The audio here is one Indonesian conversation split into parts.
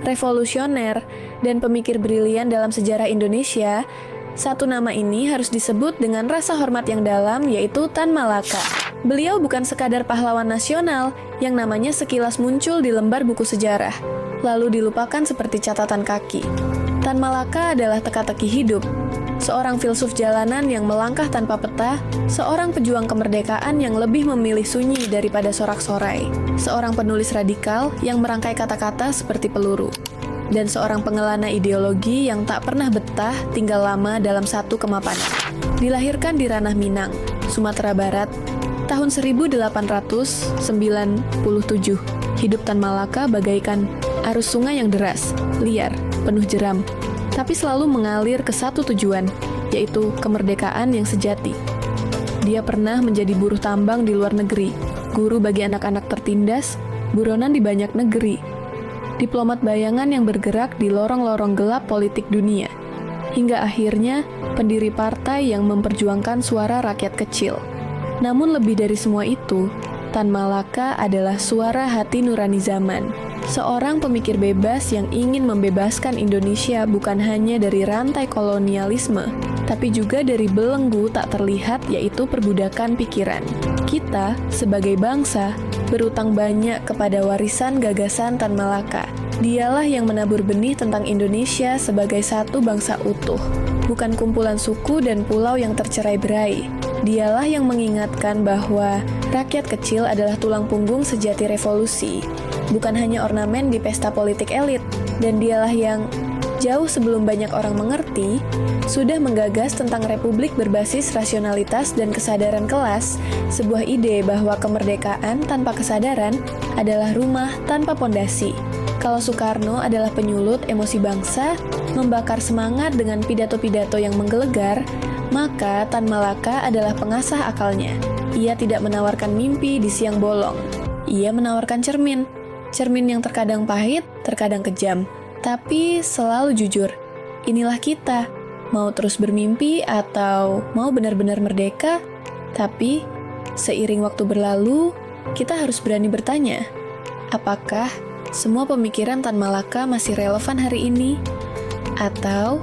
revolusioner, dan pemikir brilian dalam sejarah Indonesia, satu nama ini harus disebut dengan rasa hormat yang dalam, yaitu Tan Malaka. Beliau bukan sekadar pahlawan nasional yang namanya sekilas muncul di lembar buku sejarah, lalu dilupakan seperti catatan kaki. Tan Malaka adalah teka-teki hidup, seorang filsuf jalanan yang melangkah tanpa peta, seorang pejuang kemerdekaan yang lebih memilih sunyi daripada sorak-sorai, seorang penulis radikal yang merangkai kata-kata seperti peluru, dan seorang pengelana ideologi yang tak pernah betah tinggal lama dalam satu kemapanan. Dilahirkan di Ranah Minang, Sumatera Barat, tahun 1897, hidup Tan Malaka bagaikan arus sungai yang deras, liar, penuh jeram, tapi selalu mengalir ke satu tujuan, yaitu kemerdekaan yang sejati. Dia pernah menjadi buruh tambang di luar negeri, guru bagi anak-anak tertindas, buronan di banyak negeri, diplomat bayangan yang bergerak di lorong-lorong gelap politik dunia, hingga akhirnya pendiri partai yang memperjuangkan suara rakyat kecil. Namun lebih dari semua itu, Tan Malaka adalah suara hati nurani zaman. Seorang pemikir bebas yang ingin membebaskan Indonesia bukan hanya dari rantai kolonialisme, tapi juga dari belenggu tak terlihat, yaitu perbudakan pikiran. Kita, sebagai bangsa, berutang banyak kepada warisan gagasan Tan Malaka. Dialah yang menabur benih tentang Indonesia sebagai satu bangsa utuh, bukan kumpulan suku dan pulau yang tercerai-berai. Dialah yang mengingatkan bahwa rakyat kecil adalah tulang punggung sejati revolusi, bukan hanya ornamen di pesta politik elit. Dan dialah yang, jauh sebelum banyak orang mengerti, sudah menggagas tentang republik berbasis rasionalitas dan kesadaran kelas, sebuah ide bahwa kemerdekaan tanpa kesadaran adalah rumah tanpa pondasi. Kalau Soekarno adalah penyulut emosi bangsa, membakar semangat dengan pidato-pidato yang menggelegar, maka Tan Malaka adalah pengasah akalnya. Ia tidak menawarkan mimpi di siang bolong. Ia menawarkan cermin. Cermin yang terkadang pahit, terkadang kejam, tapi selalu jujur. Inilah kita, mau terus bermimpi atau mau benar-benar merdeka. Tapi, seiring waktu berlalu, kita harus berani bertanya, apakah semua pemikiran Tan Malaka masih relevan hari ini? Atau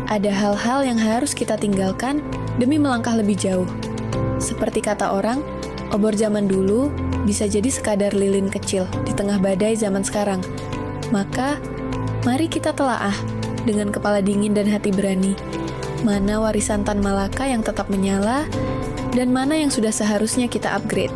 ada hal-hal yang harus kita tinggalkan demi melangkah lebih jauh? Seperti kata orang, obor zaman dulu bisa jadi sekadar lilin kecil di tengah badai zaman sekarang. Maka, mari kita telaah dengan kepala dingin dan hati berani. Mana warisan Tan Malaka yang tetap menyala, dan mana yang sudah seharusnya kita upgrade.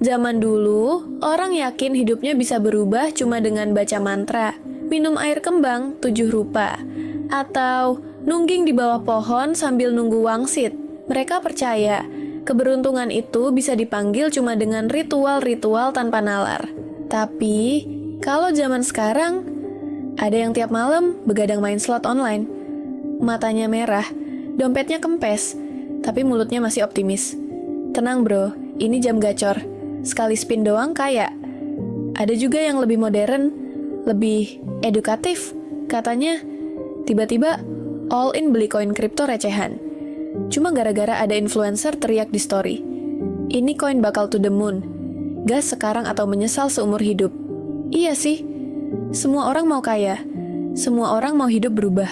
Zaman dulu, orang yakin hidupnya bisa berubah cuma dengan baca mantra, minum air kembang 7 rupa, atau nungging di bawah pohon sambil nunggu wangsit. Mereka percaya keberuntungan itu bisa dipanggil cuma dengan ritual-ritual tanpa nalar. Tapi, kalau zaman sekarang, ada yang tiap malam begadang main slot online. Matanya merah, dompetnya kempes, tapi mulutnya masih optimis. Tenang bro, ini jam gacor. Sekali spin doang kaya. Ada juga yang lebih modern, lebih edukatif. Katanya, tiba-tiba all in beli koin kripto recehan. Cuma gara-gara ada influencer teriak di story, ini koin bakal to the moon. Gas sekarang atau menyesal seumur hidup. Iya sih, semua orang mau kaya. Semua orang mau hidup berubah.